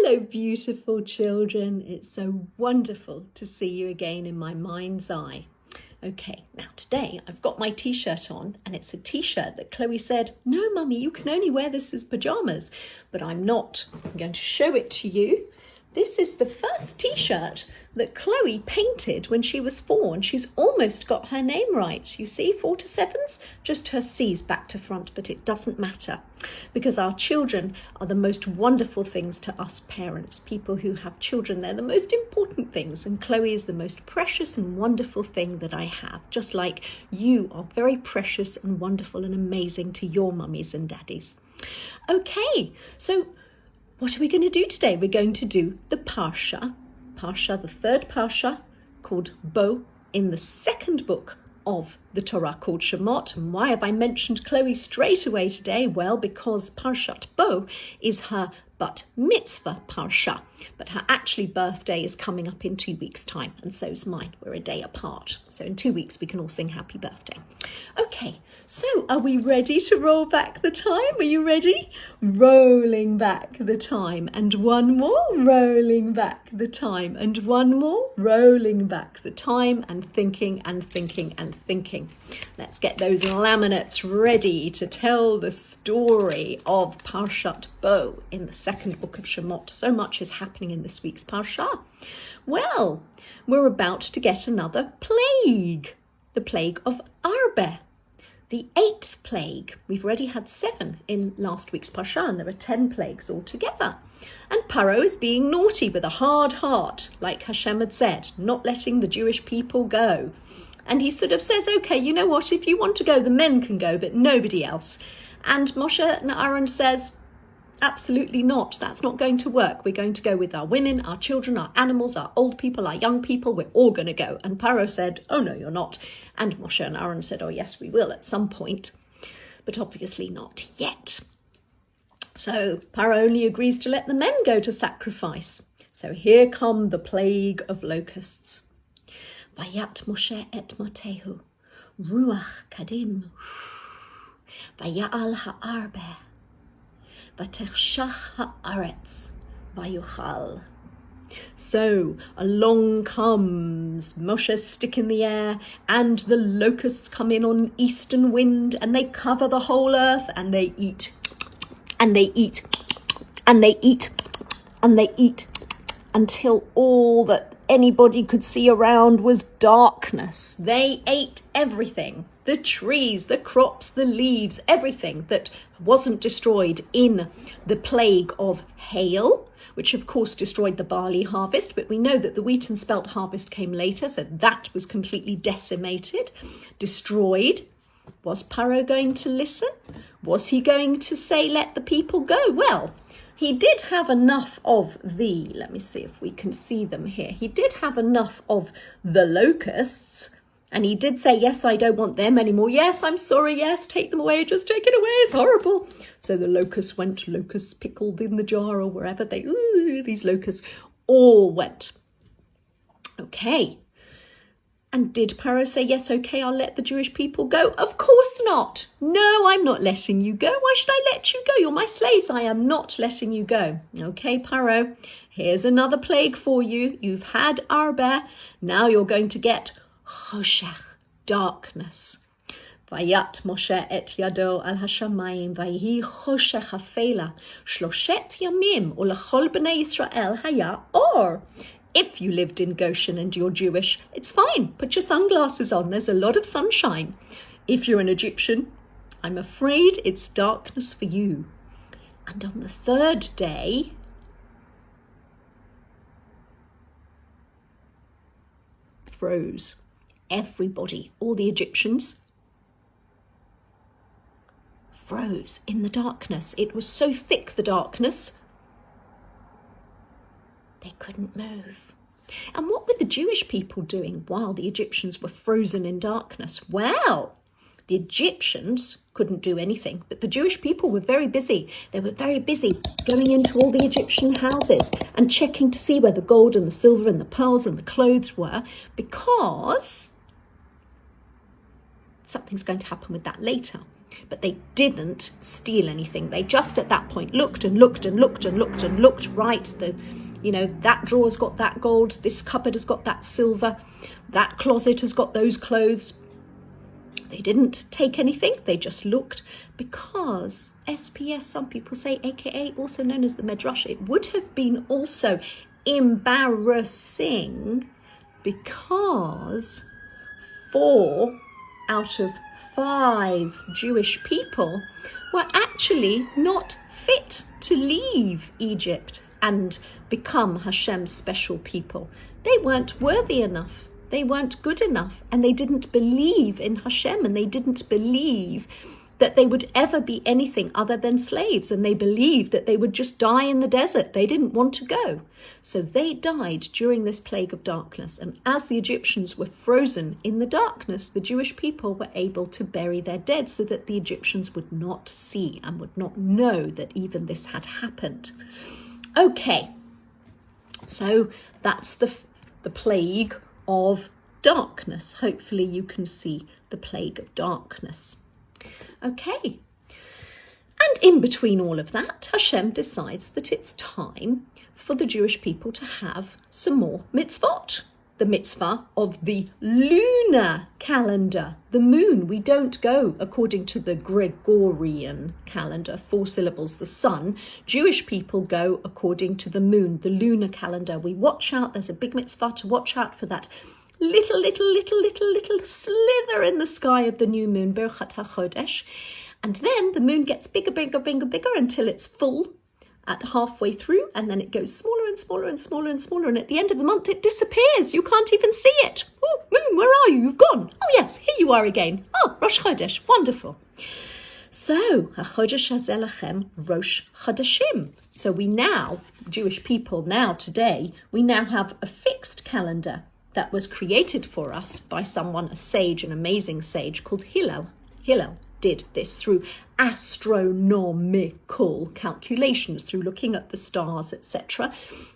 Hello, beautiful children. It's so wonderful to see you again in my mind's eye. Okay, now today I've got my t-shirt on, and it's a t-shirt that Chloe said, no, Mummy, you can only wear this as pajamas, but I'm not. I'm going to show it to you. This is the first t-shirt that Chloe painted when she was 4, and she's almost got her name right. You see, 4 to 7's, just her C's back to front, but it doesn't matter because our children are the most wonderful things to us parents. People who have children, they're the most important things, and Chloe is the most precious and wonderful thing that I have, just like you are very precious and wonderful and amazing to your mummies and daddies. Okay, so what are we going to do today? We're going to do the Parashat, the third Parashat, called Bo, in the second book of the Torah called Shemot. And why have I mentioned Chloe straight away today? Well, because Parashat Bo is her bat mitzvah Parashat, but her actually birthday is coming up in 2 weeks' time, and so's mine. We're a day apart. So in 2 weeks we can all sing happy birthday. Okay, so are we ready to roll back the time? Are you ready? Rolling back the time, and one more, rolling back the time, and one more, rolling back the time, and thinking and thinking and thinking. Let's get those laminates ready to tell the story of Parashat Bo in the second book of Shemot. So much is happening in this week's Parashat. Well, we're about to get another plague, the plague of Arbe, the 8th plague. We've already had 7 in last week's Parashat, and there are 10 plagues altogether. And Paro is being naughty with a hard heart, like Hashem had said, not letting the Jewish people go. And he sort of says, okay, you know what, if you want to go, the men can go, but nobody else. And Moshe and Aaron says, absolutely not. That's not going to work. We're going to go with our women, our children, our animals, our old people, our young people. We're all going to go. And Paro said, oh, no, you're not. And Moshe and Aaron said, oh, yes, we will at some point, but obviously not yet. So Paro only agrees to let the men go to sacrifice. So here come the plague of locusts. Vayat Moshe et Matehu, Ruach Kadim, Vayal ha'arbe, Vatechshach ha'aretz, Vayuchal. So along comes Moshe's stick in the air, and the locusts come in on eastern wind, and they cover the whole earth, and they eat, and they eat, and they eat, and they eat, until all that anybody could see around was darkness. They ate everything, the trees, the crops, the leaves, everything that wasn't destroyed in the plague of hail, which of course destroyed the barley harvest, but we know that the wheat and spelt harvest came later, so that was completely decimated, destroyed. Was Paro going to listen? Was he going to say, let the people go? Well, he did have enough of the, let me see if we can see them here. He did have enough of the locusts, and he did say, yes, I don't want them anymore. Yes, I'm sorry. Yes, take them away. Just take it away. It's horrible. So the locusts went, locusts pickled in the jar or wherever these locusts all went. Okay. And did Paro say, yes, okay, I'll let the Jewish people go? Of course not. No, I'm not letting you go. Why should I let you go? You're my slaves. I am not letting you go. Okay, Paro, here's another plague for you. You've had Arbe. Now you're going to get choshech, darkness. Vayat Moshe et yado al hashamayim, vayhi choshech hafela, shloshet yamim, ulechol b'nei Yisrael haya or. If you lived in Goshen and you're Jewish, it's fine. Put your sunglasses on. There's a lot of sunshine. If you're an Egyptian, I'm afraid it's darkness for you. And on the 3rd day, froze. Everybody, all the Egyptians, froze in the darkness. It was so thick, the darkness, they couldn't move. And what were the Jewish people doing while the Egyptians were frozen in darkness? Well, the Egyptians couldn't do anything, but the Jewish people were very busy. They were very busy going into all the Egyptian houses and checking to see where the gold and the silver and the pearls and the clothes were, because something's going to happen with that later. But they didn't steal anything. They just at that point looked and looked and looked and looked and looked, right? That drawer's got that gold, this cupboard has got that silver, that closet has got those clothes. They didn't take anything, they just looked, because SPS, some people say, aka also known as the Medrash, it would have been also embarrassing, because 4 out of 5 Jewish people were actually not fit to leave Egypt and become Hashem's special people. They weren't worthy enough. They weren't good enough, and they didn't believe in Hashem, and they didn't believe that they would ever be anything other than slaves, and they believed that they would just die in the desert. They didn't want to go. So they died during this plague of darkness, and as the Egyptians were frozen in the darkness, the Jewish people were able to bury their dead so that the Egyptians would not see and would not know that even this had happened. Okay, so that's the plague of darkness. Hopefully you can see the plague of darkness. Okay, and in between all of that, Hashem decides that it's time for the Jewish people to have some more mitzvot. The mitzvah of the lunar calendar, the moon. We don't go according to the Gregorian calendar, 4 syllables, the sun. Jewish people go according to the moon, the lunar calendar. We watch out, there's a big mitzvah to watch out for that little slither in the sky of the new moon, Birchat HaChodesh. And then the moon gets bigger until it's full at halfway through, and then it goes smaller and smaller and smaller and smaller, and at the end of the month it disappears. You can't even see it. Oh, moon, where are you? You've gone. Oh yes, here you are again. Oh, Rosh Chodesh, wonderful. So, HaChodesh Hazeh Lachem Rosh Chodeshim. So we now, Jewish people now today, we now have a fixed calendar that was created for us by someone, a sage, an amazing sage called Hillel. Hillel did this through astronomical calculations, through looking at the stars, etc.,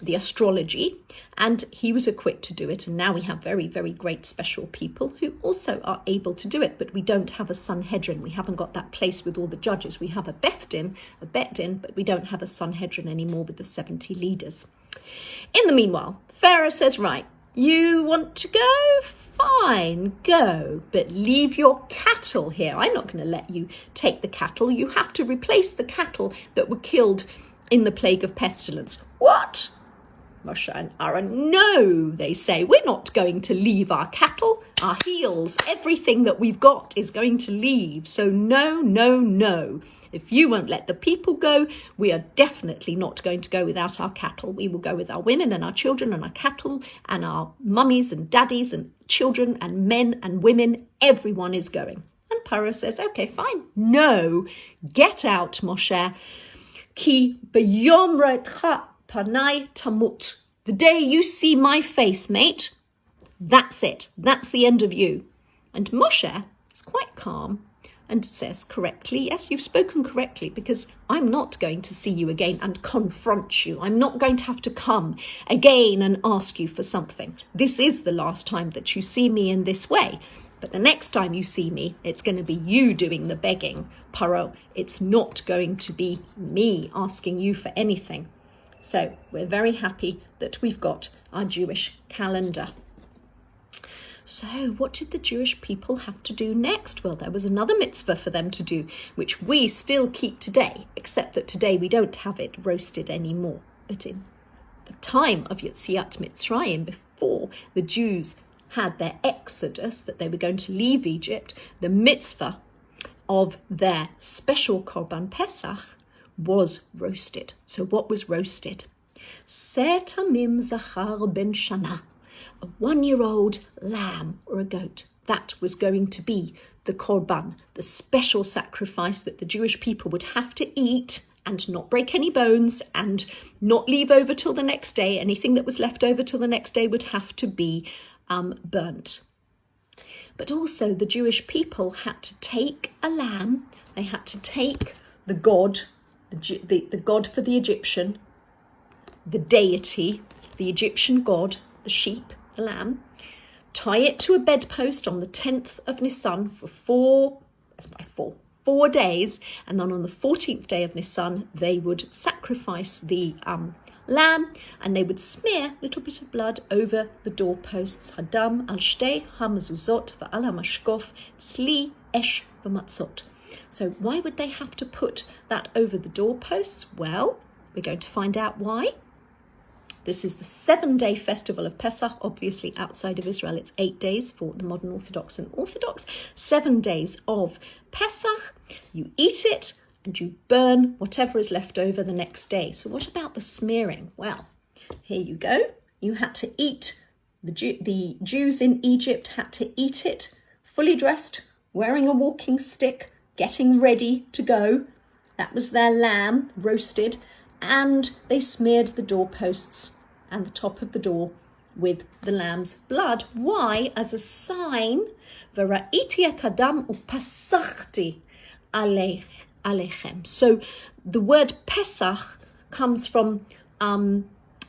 the astrology, and he was equipped to do it. And now we have very, very great special people who also are able to do it, but we don't have a Sanhedrin. We haven't got that place with all the judges. We have a Bet Din, but we don't have a Sanhedrin anymore with the 70 leaders. In the meanwhile, Pharaoh says, right, you want to go? Fine, go, but leave your cattle here. I'm not going to let you take the cattle. You have to replace the cattle that were killed in the plague of pestilence. What? Moshe and Aaron, no, they say, we're not going to leave our cattle, our heels, everything that we've got is going to leave. So no, no, no. If you won't let the people go, we are definitely not going to go without our cattle. We will go with our women and our children and our cattle and our mummies and daddies and children and men and women. Everyone is going. And Paro says, okay, fine. No, get out, Moshe. Ki b'yom re'etcha panai tamut. The day you see my face, mate, that's it. That's the end of you. And Moshe is quite calm and says correctly, yes, you've spoken correctly, because I'm not going to see you again and confront you. I'm not going to have to come again and ask you for something. This is the last time that you see me in this way. But the next time you see me, it's going to be you doing the begging, Paro. It's not going to be me asking you for anything. So we're very happy that we've got our Jewish calendar. So what did the Jewish people have to do next? Well, there was another mitzvah for them to do, which we still keep today, except that today we don't have it roasted anymore. But in the time of Yetziat Mitzrayim, before the Jews had their exodus, that they were going to leave Egypt, the mitzvah of their special Korban Pesach was roasted. So what was roasted? Ser tamim zachar ben shana. A 1-year-old lamb or a goat. That was going to be the korban, the special sacrifice that the Jewish people would have to eat and not break any bones and not leave over till the next day. Anything that was left over till the next day would have to be burnt. But also the Jewish people had to take a lamb. They had to take the god, the god for the Egyptian, the deity, the Egyptian god, the sheep, the lamb, tie it to a bedpost on the 10th of Nisan for 4 days, and then on the 14th day of Nisan, they would sacrifice the lamb, and they would smear a little bit of blood over the doorposts. Hadam al shtei hamazuzot va'al hamashkof tzli esh v'matzot. So why would they have to put that over the doorposts? Well, we're going to find out why. This is the 7-day festival of Pesach. Obviously, outside of Israel, it's 8 days for the modern Orthodox and Orthodox. 7 days of Pesach. You eat it and you burn whatever is left over the next day. So what about the smearing? Well, here you go. You had to eat, the Jews in Egypt had to eat it fully dressed, wearing a walking stick, getting ready to go. That was their lamb roasted, and they smeared the doorposts and the top of the door with the lamb's blood. Why? As a sign, V'ra'iti et hadam upasachti alechem. So the word Pesach comes from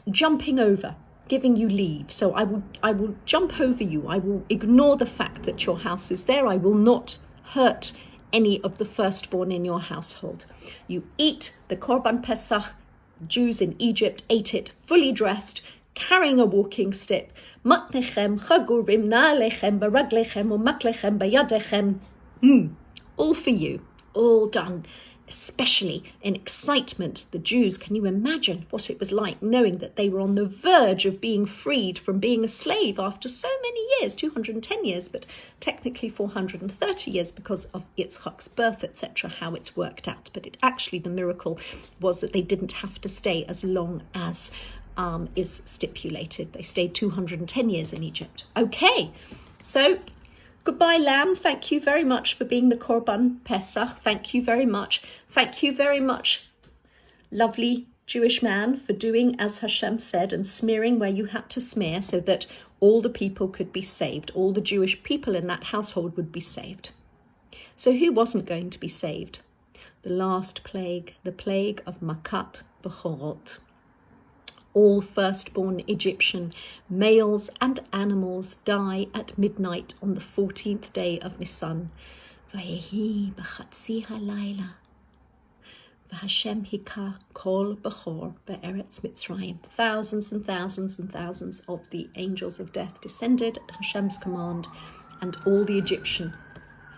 jumping over, giving you leave. So I will jump over you. I will ignore the fact that your house is there. I will not hurt any of the firstborn in your household. You eat the Korban Pesach. Jews in Egypt ate it fully dressed, carrying a walking stick. Matnechem, chagurim, na'alechem, baraglechem, u'maklechem, bayadechem. All for you, all done, especially in excitement. The Jews, can you imagine what it was like knowing that they were on the verge of being freed from being a slave after so many years, 210 years, but technically 430 years because of Yitzchak's birth, etc., how it's worked out. But the miracle was that they didn't have to stay as long as is stipulated. They stayed 210 years in Egypt. Okay, so goodbye, lamb. Thank you very much for being the Korban Pesach. Thank you very much. Thank you very much, lovely Jewish man, for doing as Hashem said and smearing where you had to smear so that all the people could be saved. All the Jewish people in that household would be saved. So who wasn't going to be saved? The last plague, the plague of Makat Bechorot. All firstborn Egyptian males and animals die at midnight on the 14th day of Nisan. Vayehi b'chatzi halayla. V'Hashem hika kol bechor be'eretz Mitzrayim. Thousands and thousands and thousands of the angels of death descended at Hashem's command, and all the Egyptian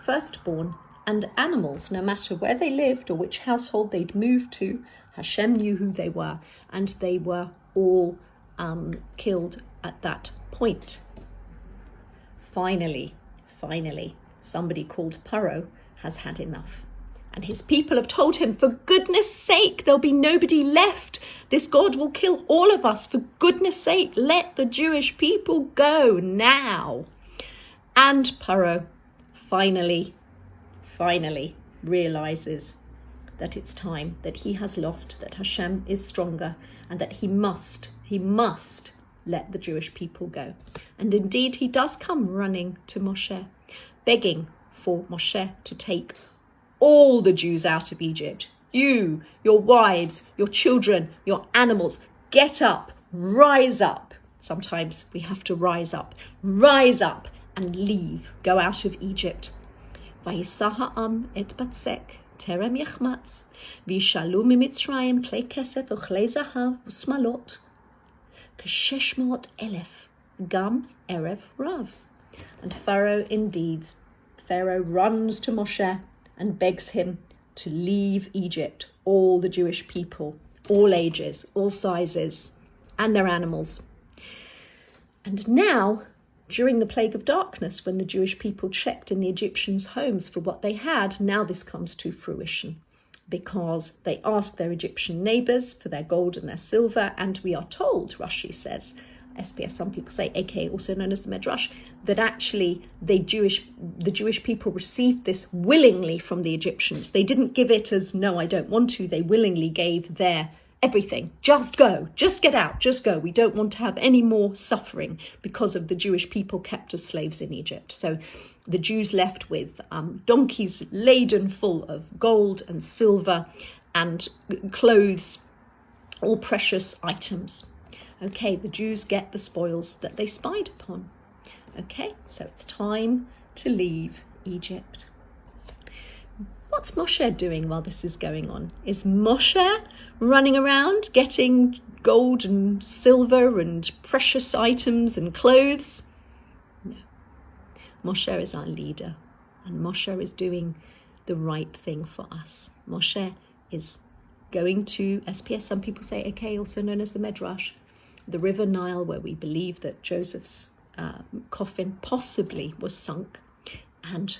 firstborn and animals, no matter where they lived or which household they'd moved to, Hashem knew who they were, and they were all killed at that point. Finally, somebody called Paro has had enough. And his people have told him, for goodness sake, there'll be nobody left. This God will kill all of us. For goodness sake, let the Jewish people go now. And Paro finally realizes that it's time, that he has lost, that Hashem is stronger, and that he must let the Jewish people go. And indeed, he does come running to Moshe, begging for Moshe to take all the Jews out of Egypt. You, your wives, your children, your animals, get up, rise up. Sometimes we have to rise up and leave, go out of Egypt. Vayisah ha'am et batzek terem yachmatz, v'yishalu mimitzrayim klei kesef u'klei zahav u'smalot, k600,000 gam erev rav. And Pharaoh runs to Moshe and begs him to leave Egypt, all the Jewish people, all ages, all sizes, and their animals. And now, during the plague of darkness, when the Jewish people checked in the Egyptians' homes for what they had, now this comes to fruition, because they asked their Egyptian neighbours for their gold and their silver, and we are told, Rashi says, SPS, some people say, aka also known as the Medrash, that actually the Jewish people received this willingly from the Egyptians. They didn't give it as, no, I don't want to. They willingly gave their everything. Just go, just get out, just go. We don't want to have any more suffering because of the Jewish people kept as slaves in Egypt. So the Jews left with donkeys laden full of gold and silver and clothes, all precious items. Okay, the Jews get the spoils that they spied upon. Okay, so it's time to leave Egypt. What's Moshe doing while this is going on? Is Moshe running around getting gold and silver and precious items and clothes? No. Moshe is our leader, and Moshe is doing the right thing for us. Moshe is going to SPS, some people say, okay, also known as the Medrash, the River Nile, where we believe that Joseph's coffin possibly was sunk, and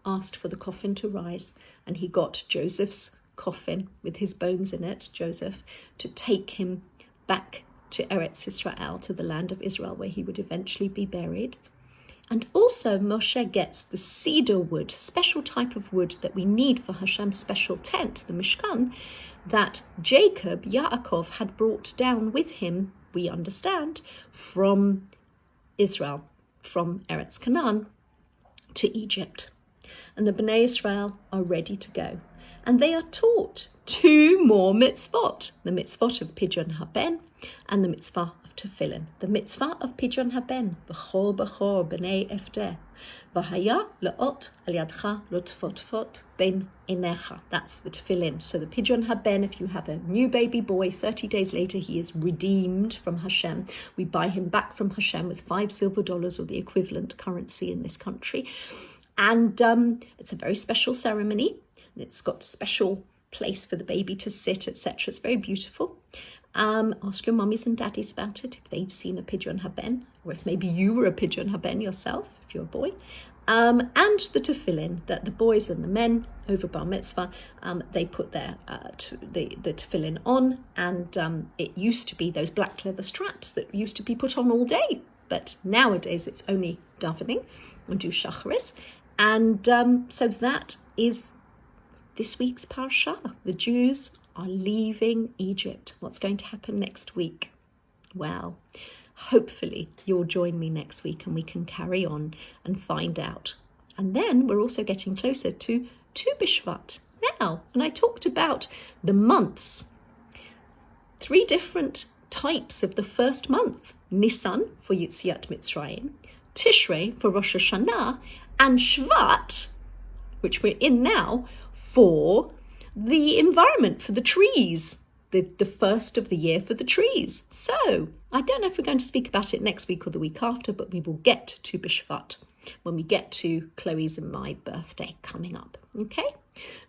asked for the coffin to rise, and he got Joseph's coffin with his bones in it, Joseph, to take him back to Eretz Israel, to the land of Israel, where he would eventually be buried. And also Moshe gets the cedar wood, special type of wood that we need for Hashem's special tent, the Mishkan, that Jacob, Yaakov, had brought down with him, we understand, from Israel, from Eretz Canaan to Egypt. And the Bnei Israel are ready to go. And they are taught 2 more mitzvot, the mitzvot of Pidyon Haben and the mitzvah of Tefillin. The mitzvah of Pidyon Haben, b'chor b'chor b'nei efdeh, v'haya le'ot al yadcha lo tfot ben enecha. That's the Tefillin. So the Pidyon Haben, if you have a new baby boy, 30 days later he is redeemed from Hashem. We buy him back from Hashem with $5 silver or the equivalent currency in this country. And it's a very special ceremony. It's got a special place for the baby to sit, etc. It's very beautiful. Ask your mummies and daddies about it if they've seen a Pidyon Haben, or if maybe you were a Pidyon Haben yourself, if you're a boy. And the tefillin, that the boys and the men over bar mitzvah, they put their the tefillin on, and it used to be those black leather straps that used to be put on all day, but nowadays it's only davening and do shacharis. And so that is this week's Parashat. The Jews are leaving Egypt. What's going to happen next week? Well, hopefully you'll join me next week and we can carry on and find out. And then we're also getting closer to Tu B'Shvat now. And I talked about the months. 3 different types of the first month. Nisan for Yitziat Mitzrayim, Tishrei for Rosh Hashanah, and Shvat, which we're in now, for the environment, for the trees, the first of the year for the trees. So I don't know if we're going to speak about it next week or the week after, but we will get to B'Shvat when we get to Chloe's and my birthday coming up. Okay?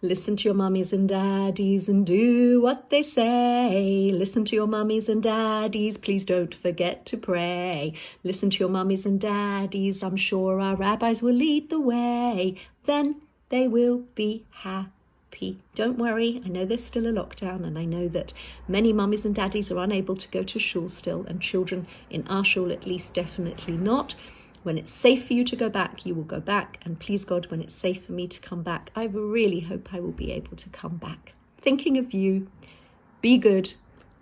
Listen to your mummies and daddies and do what they say. Listen to your mummies and daddies. Please don't forget to pray. Listen to your mummies and daddies. I'm sure our rabbis will lead the way. Then they will be happy. Don't worry. I know there's still a lockdown, and I know that many mummies and daddies are unable to go to shul still, and children in our shul at least definitely not. When it's safe for you to go back, you will go back. And please God, when it's safe for me to come back, I really hope I will be able to come back. Thinking of you, be good,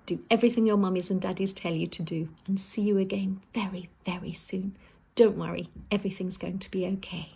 do everything your mummies and daddies tell you to do, and see you again very, very soon. Don't worry, everything's going to be okay.